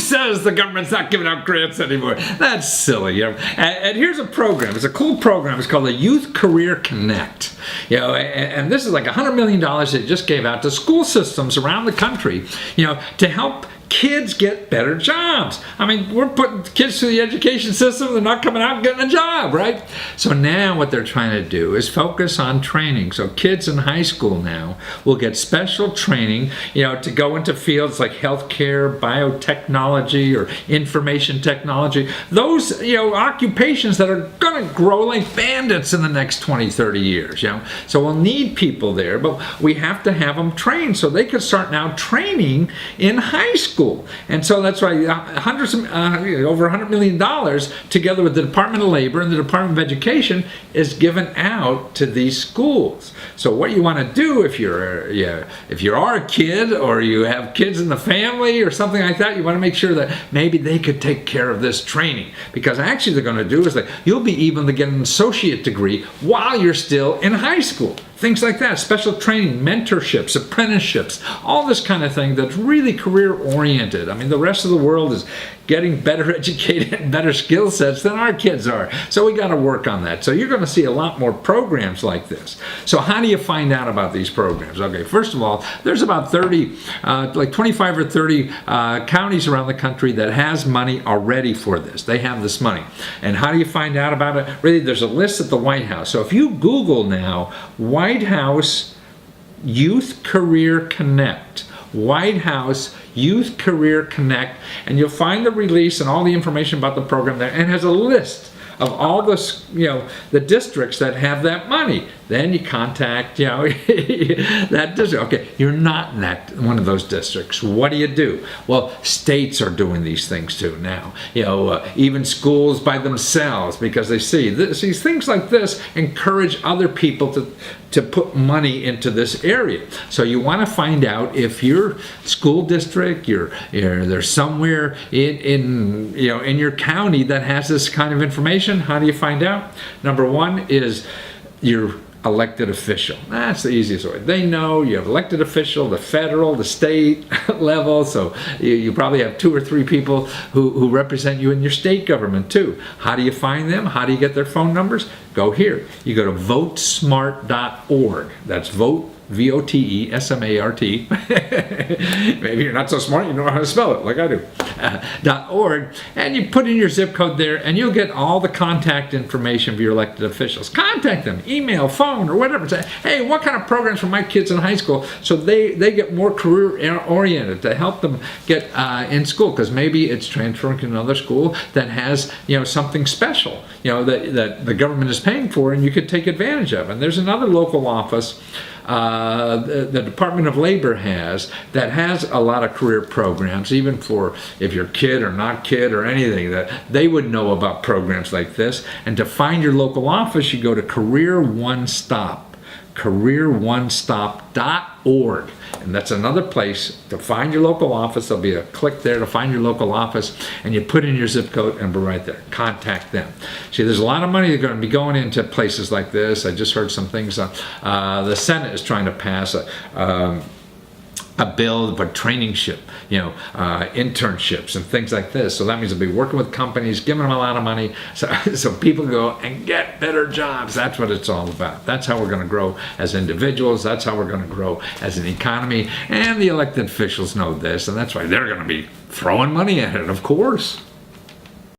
says the government's not giving out grants anymore? That's silly. And here's a program. It's a cool program. It's called the Youth Career Connect. And this is like $100 million they just gave out to school systems around the country, to help kids get better jobs. I mean, we're putting kids through the education system, they're not coming out and getting a job, right? So now what they're trying to do is focus on training. So kids in high school now will get special training, to go into fields like healthcare, biotechnology, or information technology. Those, occupations that are going to grow like bandits in the next 20, 30 years, So we'll need people there, but we have to have them trained so they can start now training in high school. And so that's why over $100 million together with the Department of Labor and the Department of Education is given out to these schools. So what you want to do if you are a kid or you have kids in the family or something like that, you want to make sure that maybe they could take care of this training, because actually they're going to do is that you'll be able to get an associate degree while you're still in high school. Things like that, special training, mentorships, apprenticeships, all this kind of thing that's really career-oriented. I mean, the rest of the world is getting better educated and better skill sets than our kids are. So we got to work on that. So you're going to see a lot more programs like this. So how do you find out about these programs? Okay, first of all, there's about 25 or 30 counties around the country that has money already for this. They have this money. And how do you find out about it? Really, there's a list at the White House. So if you Google now, White House Youth Career Connect, White House Youth Career Connect, and you'll find the release and all the information about the program there, and it has a list of all the districts that have that money. Then you contact that district. Okay, you're not in one of those districts. What do you do? Well, states are doing these things too now. Even schools by themselves, because they see things like this encourage other people to put money into this area. So you want to find out if your school district, there's somewhere in your county that has this kind of information. How do you find out? Number one is your elected official. That's the easiest way. They know you have elected official, the federal, the state level, so you probably have 2 or 3 people who represent you in your state government too. How do you find them? How do you get their phone numbers? Go here. You go to votesmart.org. That's vote, VOTESMART. Maybe you're not so smart, you know how to spell it like I do. .org, and you put in your zip code there, and you'll get all the contact information of your elected officials. Contact them, email, phone, or whatever. Say, hey, what kind of programs for my kids in high school, so they get more career oriented to help them get in school, because maybe it's transferring to another school that has something special that the government is paying for, and you could take advantage of. And there's another local office the Department of Labor has a lot of career programs, even for if you're kid or not kid or anything, that they would know about programs like this. And to find your local office, you go to Career One Stop, careeronestop.org. And that's another place to find your local office. There'll be a click there to find your local office, and you put in your zip code and we're right there. Contact them. See, there's a lot of money that's going to be going into places like this. I just heard some things. The Senate is trying to pass a bill for trainingship, internships and things like this. So that means they'll be working with companies, giving them a lot of money, so people go and get better jobs. That's what it's all about. That's how we're going to grow as individuals. That's how we're going to grow as an economy. And the elected officials know this, and that's why they're going to be throwing money at it, of course.